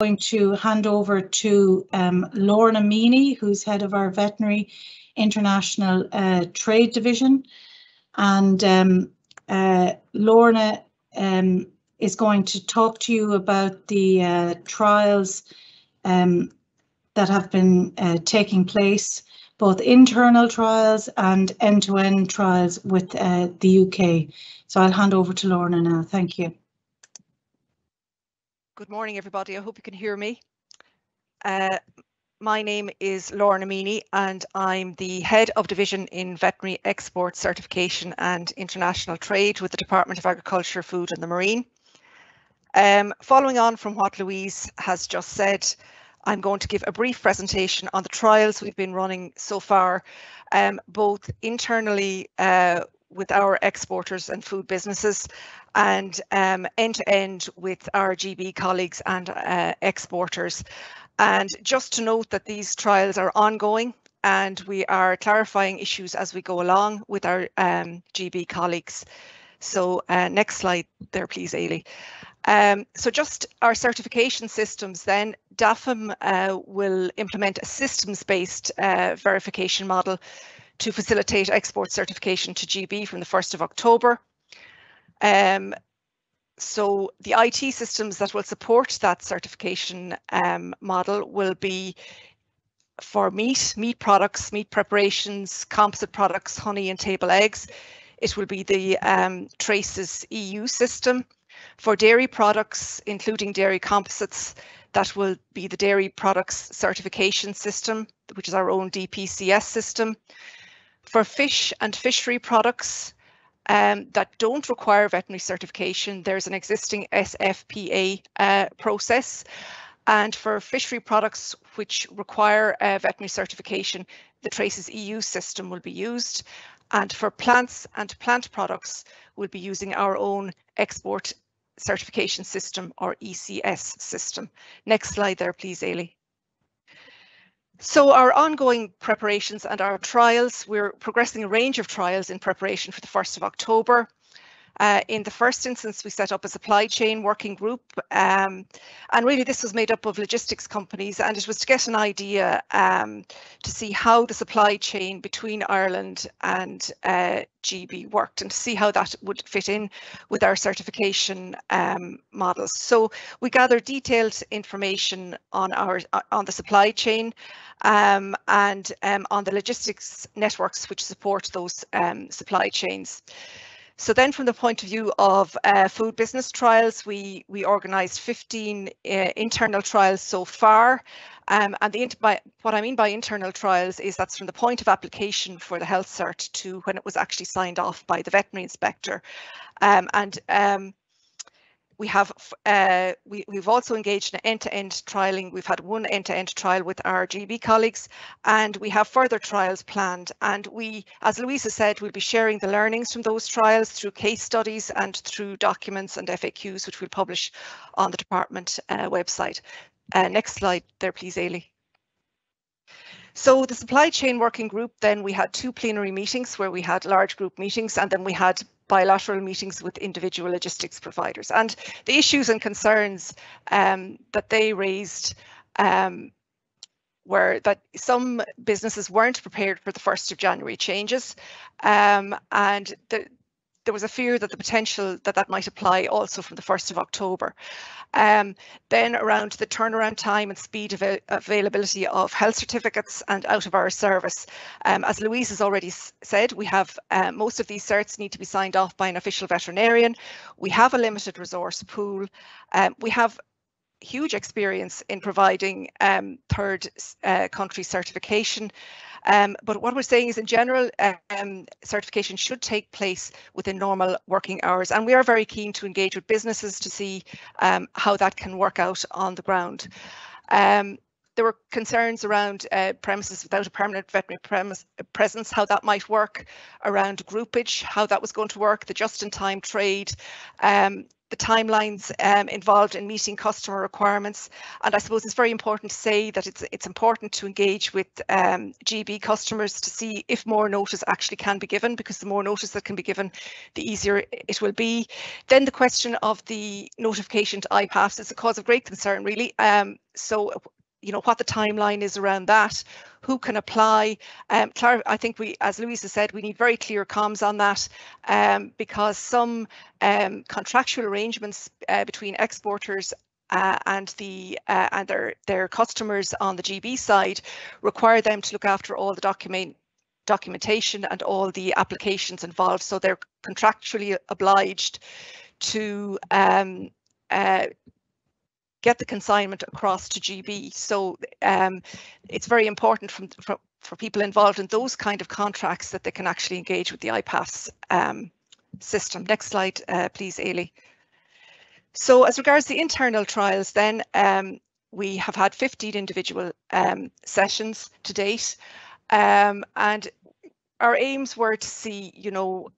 going to hand over to Lorna Meaney, who's head of our Veterinary International Trade Division. And Lorna is going to talk to you about the trials that have been taking place, both internal trials and end-to-end trials with the UK. So I'll hand over to Lorna now. Thank you. Good morning, everybody. I hope you can hear me. My name is Lorna Meaney, and I'm the Head of Division in Veterinary Export Certification and International Trade with the Department of Agriculture, Food and the Marine. Following on from what Louise has just said, I'm going to give a brief presentation on the trials we've been running so far, both internally with our exporters and food businesses, and end-to-end with our GB colleagues and exporters. And just to note that these trials are ongoing and we are clarifying issues as we go along with our GB colleagues. So next slide there, please, Ailey. So just our certification systems then, DAFM will implement a systems-based verification model to facilitate export certification to GB from the 1st of October. So the IT systems that will support that certification model will be for meat products, meat preparations, composite products, honey and table eggs. It will be the Traces EU system. For dairy products, including dairy composites, that will be the Dairy Products Certification System, which is our own DPCS system. For fish and fishery products that don't require veterinary certification, there's an existing SFPA process. And for fishery products which require veterinary certification, the Traces EU system will be used. And for plants and plant products, we'll be using our own export certification system, or ECS system. Next slide there, please, Ailey. So our ongoing preparations and our trials, we're progressing a range of trials in preparation for the 1st of October. In the first instance, we set up a supply chain working group, and really this was made up of logistics companies, and it was to get an idea to see how the supply chain between Ireland and GB worked, and to see how that would fit in with our certification models. So we gathered detailed information on the supply chain and on the logistics networks which support those supply chains. So then from the point of view of food business trials, we organised 15 internal trials so far. And what I mean by internal trials is that's from the point of application for the health cert to when it was actually signed off by the veterinary inspector. We've also engaged in end-to-end trialling. We've had one end-to-end trial with our GB colleagues, and we have further trials planned. And we, as Louisa said, we'll be sharing the learnings from those trials through case studies and through documents and FAQs, which we'll publish on the department website. Next slide there, please, Ailey. So the supply chain working group, then we had 2 plenary meetings where we had large group meetings, and then we had bilateral meetings with individual logistics providers. And the issues and concerns that they raised were that some businesses weren't prepared for the 1st of January changes, and there was a fear that the potential that might apply also from the 1st of October. Then around the turnaround time and speed of availability of health certificates and out of our service. As Louise has already said, we have most of these certs need to be signed off by an official veterinarian. We have a limited resource pool. We have huge experience in providing third country certification. But what we're saying is, in general, certification should take place within normal working hours, and we are very keen to engage with businesses to see how that can work out on the ground. There were concerns around premises without a permanent veterinary presence, how that might work, around groupage, how that was going to work, the just-in-time trade. the timelines involved in meeting customer requirements. And I suppose it's very important to say that it's important to engage with GB customers to see if more notice actually can be given, because the more notice that can be given, the easier it will be. Then the question of the notification to IPAFFS is a cause of great concern, really. So, you know, what the timeline is around that, who can apply. I think we, as Louisa said, we need very clear comms on that, because some contractual arrangements between exporters and their customers on the GB side require them to look after all the documentation and all the applications involved. So they're contractually obliged to get the consignment across to GB. So it's very important for people involved in those kind of contracts that they can actually engage with the IPAFFS system. Next slide, please, Ailey. So as regards the internal trials then, we have had 15 individual sessions to date, and our aims were to see, you know,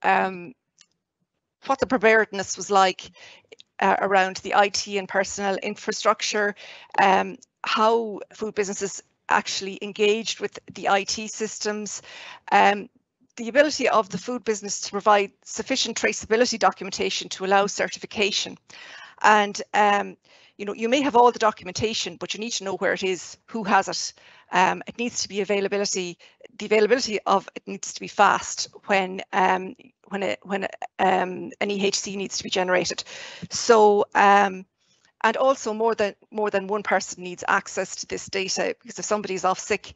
what the preparedness was like around the IT and personnel infrastructure, how food businesses actually engaged with the IT systems, the ability of the food business to provide sufficient traceability documentation to allow certification. And you know, you may have all the documentation, but you need to know where it is, who has it. It needs to be availability. The availability of it needs to be fast when an EHC needs to be generated. So and also more than one person needs access to this data, because if somebody is off sick,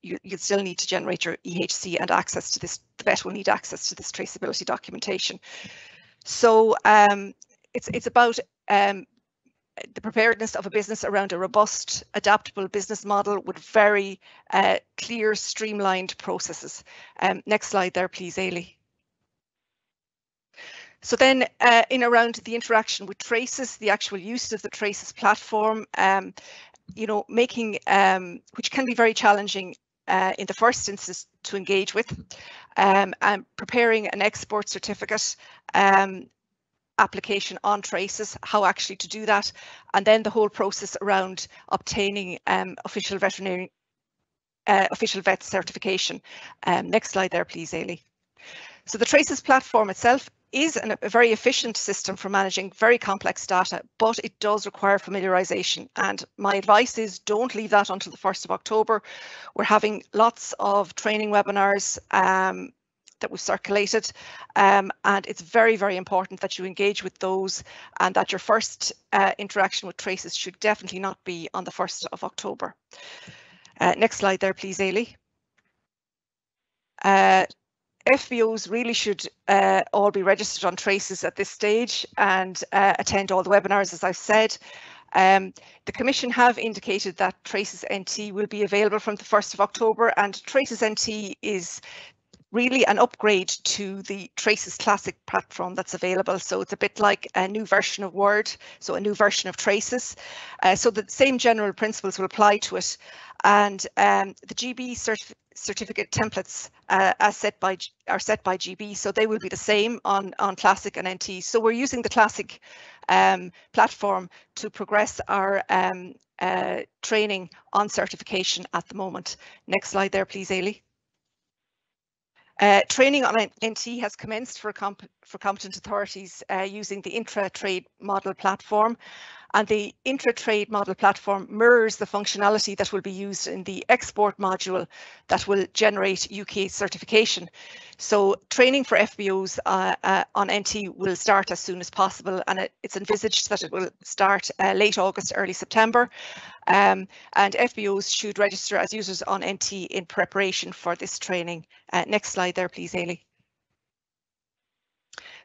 you still need to generate your EHC and access to this. The vet will need access to this traceability documentation. So it's about the preparedness of a business around a robust, adaptable business model with very clear, streamlined processes. Next slide there, please, Ailey. So then in around the interaction with Traces, the actual use of the Traces platform, you know, making, which can be very challenging in the first instance to engage with, and preparing an export certificate application on Traces, how actually to do that, and then the whole process around obtaining official vet certification. Next slide there, please, Ailey. So the Traces platform itself is a very efficient system for managing very complex data, but it does require familiarization. And my advice is don't leave that until the 1st of October. We're having lots of training webinars that we've circulated, and it's very, very important that you engage with those, and that your first interaction with Traces should definitely not be on the 1st of October. Next slide there, please, Ailey. FBOs really should all be registered on Traces at this stage and attend all the webinars, as I've said. The Commission have indicated that Traces NT will be available from the 1st of October, and Traces NT is really an upgrade to the Traces Classic platform that's available. So it's a bit like a new version of Word, so a new version of Traces. So the same general principles will apply to it. And the GB certificate templates are set by GB, so they will be the same on Classic and NT. So we're using the Classic platform to progress our training on certification at the moment. Next slide there, please, Ailey. Training on NT has commenced for competent authorities using the intra-trade model platform, and the intra-trade model platform mirrors the functionality that will be used in the export module that will generate UK certification. So training for FBOs on NT will start as soon as possible, and it's envisaged that it will start late August, early September. And FBOs should register as users on NT in preparation for this training. Next slide there, please, Ailey.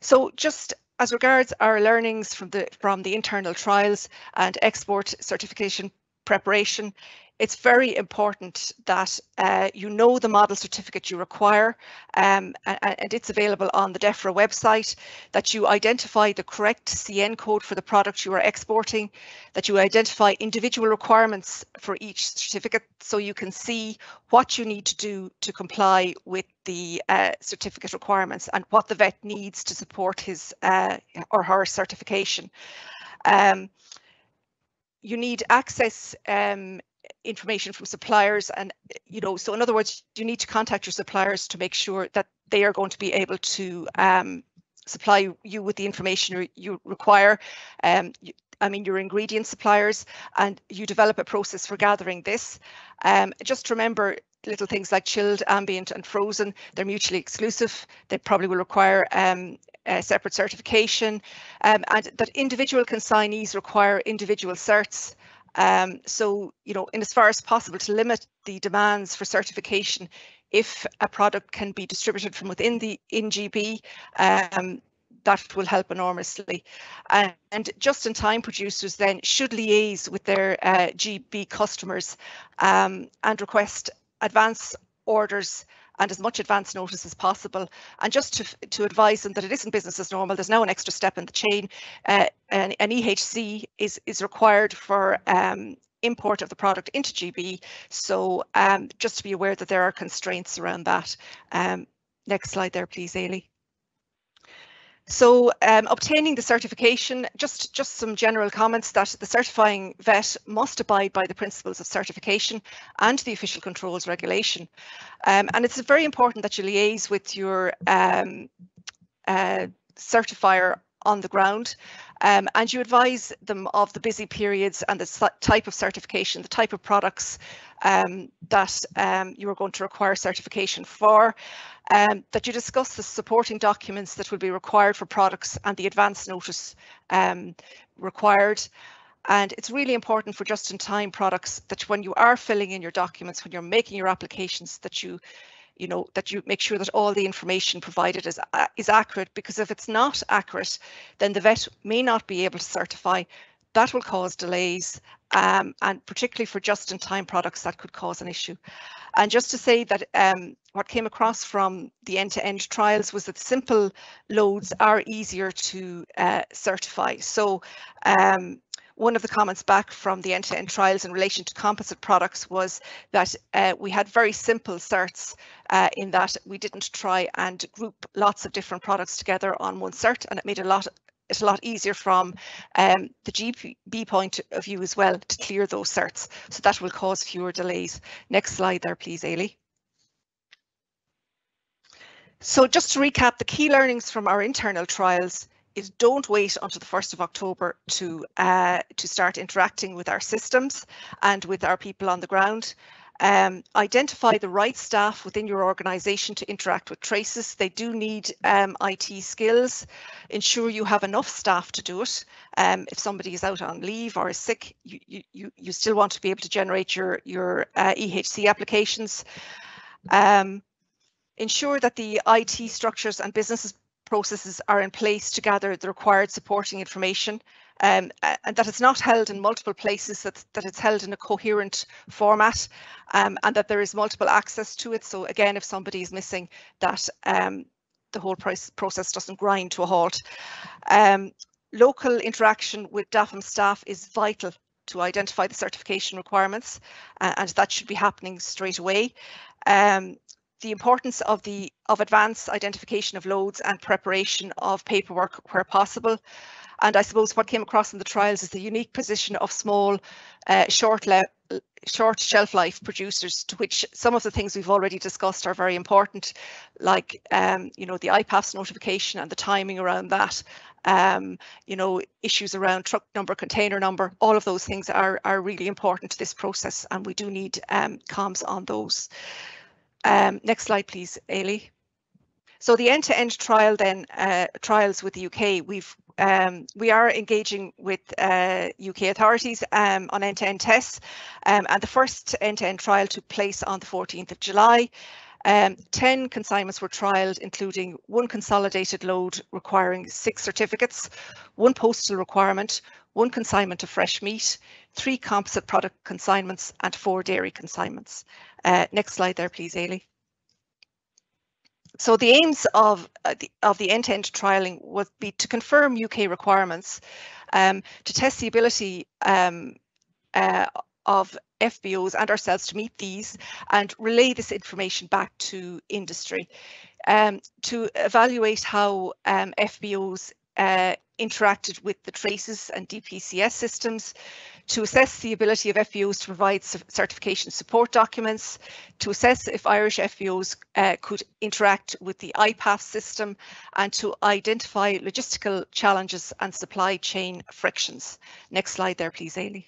So just as regards our learnings from the internal trials and export certification preparation, it's very important that you know the model certificate you require, and it's available on the DEFRA website, that you identify the correct CN code for the product you are exporting, that you identify individual requirements for each certificate so you can see what you need to do to comply with the certificate requirements and what the vet needs to support his or her certification. You need access information from suppliers, and so in other words, you need to contact your suppliers to make sure that they are going to be able to supply you with the information you require. I mean, your ingredient suppliers, and you develop a process for gathering this. Just remember, little things like chilled, ambient and frozen, they're mutually exclusive. They probably will require a separate certification, and that individual consignees require individual certs. So, in as far as possible, to limit the demands for certification if a product can be distributed from within the in-GB, that will help enormously. And just-in-time producers then should liaise with their GB customers and request advance orders and as much advance notice as possible. And just to advise them that it isn't business as normal, there's now an extra step in the chain. An EHC is required for import of the product into GB. So just to be aware that there are constraints around that. Next slide there, please, Ailey. So obtaining the certification, just some general comments that the certifying vet must abide by the principles of certification and the official controls regulation. And it's very important that you liaise with your certifier on the ground, and you advise them of the busy periods and the type of certification, the type of products that you are going to require certification for, that you discuss the supporting documents that will be required for products and the advance notice required. And it's really important for just-in-time products that when you are filling in your documents, when you're making your applications, that you make sure that all the information provided is accurate, because if it's not accurate, then the vet may not be able to certify. That will cause delays, and particularly for just-in-time products, that could cause an issue. And just to say that what came across from the end-to-end trials was that simple loads are easier to certify. So one of the comments back from the end-to-end trials in relation to composite products was that we had very simple certs in that we didn't try and group lots of different products together on one cert, and it made it's a lot easier from the GB point of view as well to clear those certs. So that will cause fewer delays. Next slide there, please, Ailey. So just to recap, the key learnings from our internal trials is don't wait until the 1st of October to start interacting with our systems and with our people on the ground. Identify the right staff within your organisation to interact with traces. They do need IT skills. Ensure you have enough staff to do it. If somebody is out on leave or is sick, you still want to be able to generate your EHC applications. Ensure that the IT structures and business processes are in place to gather the required supporting information, and that it's not held in multiple places, that it's held in a coherent format, and that there is multiple access to it. So again, if somebody is missing, that the whole process doesn't grind to a halt. Local interaction with DAFM staff is vital to identify the certification requirements, and that should be happening straight away. The importance of advanced identification of loads and preparation of paperwork where possible. And I suppose what came across in the trials is the unique position of small, short shelf life producers, to which some of the things we've already discussed are very important, like the IPAFFS notification and the timing around that. Issues around truck number, container number, all of those things are really important to this process, and we do need comms on those. Next slide, please, Ailey. So the end-to-end trial then, trials with the UK, we are engaging with UK authorities on end-to-end tests, and the first end-to-end trial took place on the 14th of July. 10 consignments were trialled, including one consolidated load requiring 6 certificates, one postal requirement, one consignment of fresh meat, 3 composite product consignments and 4 dairy consignments. Next slide there, please, Ailey. So the aims of the end-to-end trialling would be to confirm UK requirements, to test the ability of FBOs and ourselves to meet these and relay this information back to industry, to evaluate how FBOs interacted with the traces and DPCS systems, to assess the ability of FBOs to provide certification support documents, to assess if Irish FBOs could interact with the IPAFFS system, and to identify logistical challenges and supply chain frictions. Next slide there, please, Ailey.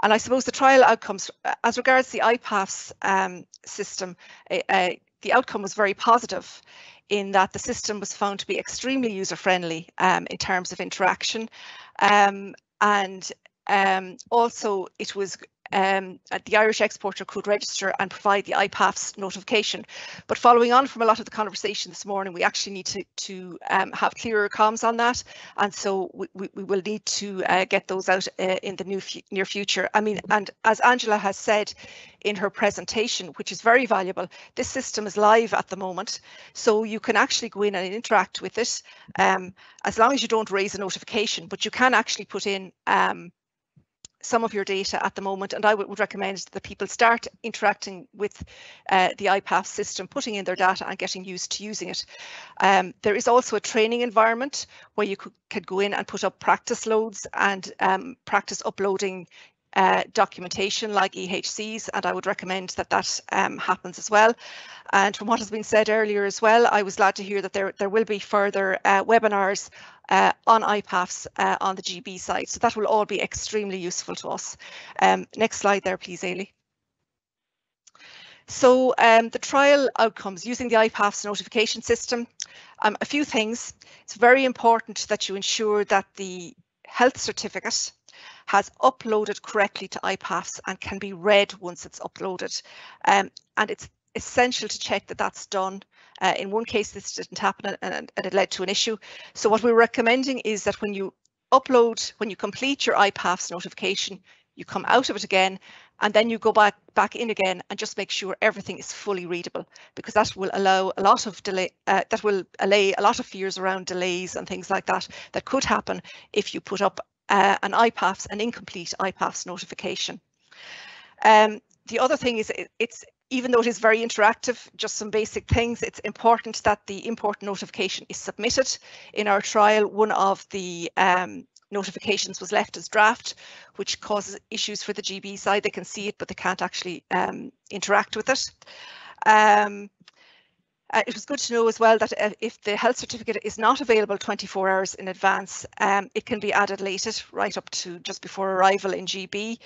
And I suppose the trial outcomes, as regards the IPAFFS system, the outcome was very positive in that the system was found to be extremely user-friendly in terms of interaction, and also it was the Irish exporter could register and provide the IPAFFS notification. But following on from a lot of the conversation this morning, we actually need to have clearer comms on that, and so we will need to get those out in the near future. I mean, and as Angela has said in her presentation, which is very valuable, this system is live at the moment, so you can actually go in and interact with it as long as you don't raise a notification, but you can actually put in some of your data at the moment, and I would recommend that people start interacting with the IPAFFS system, putting in their data and getting used to using it. There is also a training environment where you could go in and put up practice loads and practice uploading documentation like EHCs, and I would recommend that that happens as well. And from what has been said earlier as well, I was glad to hear that there will be further webinars on IPAFFS on the GB side, so that will all be extremely useful to us. Next slide there, please, Ailey. So the trial outcomes using the IPAFFS notification system, a few things. It's very important that you ensure that the health certificate has uploaded correctly to IPAFFS and can be read once it's uploaded. And it's essential to check that that's done. In one case, this didn't happen and it led to an issue. So what we're recommending is that when you upload, when you complete your IPAFFS notification, you come out of it again, and then you go back in again and just make sure everything is fully readable, because that will allow a lot of delay, that will allay a lot of fears around delays and things like that that could happen if you put up an IPAFFS, an incomplete IPAFFS notification. The other thing is it's even though it is very interactive, just some basic things, it's important that the import notification is submitted. In our trial, one of the notifications was left as draft, which causes issues for the GB side. They can see it, but they can't actually interact with it. It was good to know as well that if the health certificate is not available 24 hours in advance, it can be added later, right up to just before arrival in GB.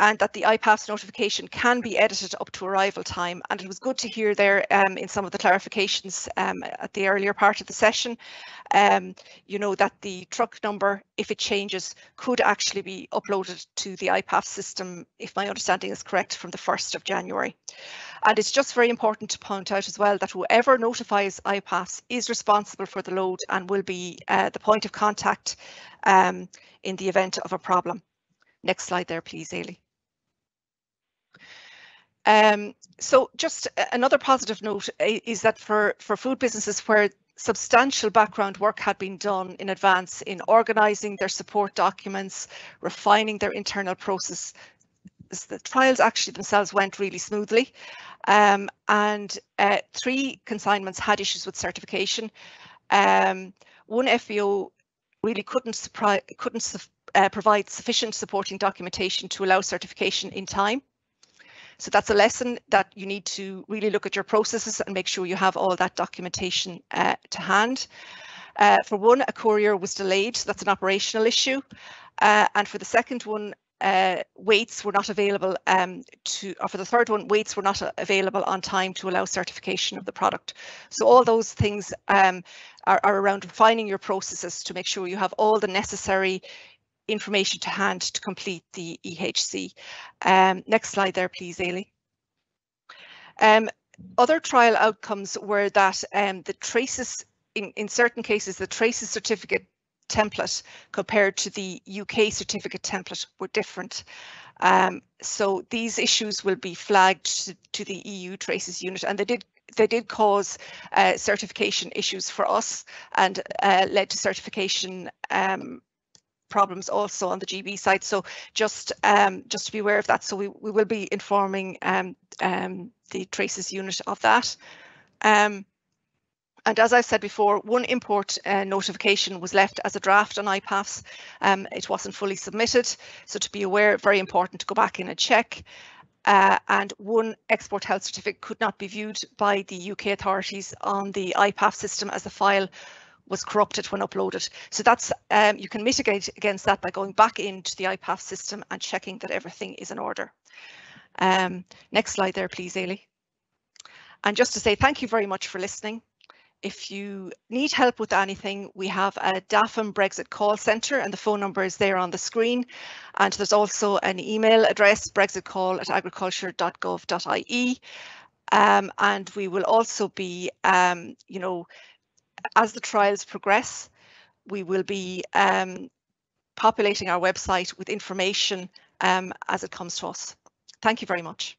And that the IPAFFS notification can be edited up to arrival time. And it was good to hear there in some of the clarifications at the earlier part of the session, you know, that the truck number, if it changes, could actually be uploaded to the IPAFFS system, if my understanding is correct, from the 1st of January. And it's just very important to point out as well that whoever notifies IPAFFS is responsible for the load and will be the point of contact in the event of a problem. Next slide there, please, Ailey. So just another positive note is that for food businesses where substantial background work had been done in advance in organising their support documents, refining their internal process, the trials actually themselves went really smoothly, and 3 consignments had issues with certification. One FBO really couldn't provide sufficient supporting documentation to allow certification in time. So that's a lesson that you need to really look at your processes and make sure you have all that documentation to hand. For one, a courier was delayed, so that's an operational issue. And for the second one, weights were not available or for the third one, weights were not available on time to allow certification of the product. So all those things are around refining your processes to make sure you have all the necessary information to hand to complete the EHC. Next slide there, please, Ailey. Other trial outcomes were that the traces, in certain cases, the traces certificate template compared to the UK certificate template were different. So these issues will be flagged to the EU Traces unit, and they did cause certification issues for us, and led to certification problems also on the GB side. So just to be aware of that. So we will be informing the Traces unit of that. And as I've said before, one import notification was left as a draft on IPAFFS. It wasn't fully submitted, so to be aware, very important to go back in and check. And one export health certificate could not be viewed by the UK authorities on the IPAFFS system as the file was corrupted when uploaded. So that's you can mitigate against that by going back into the IPAFFS system and checking that everything is in order. Next slide there, please, Ailey. And just to say thank you very much for listening. If you need help with anything, we have a DAFM Brexit call centre, and the phone number is there on the screen. And there's also an email address, brexitcall@agriculture.gov.ie. And we will also be, you know, as the trials progress, we will be populating our website with information as it comes to us. Thank you very much.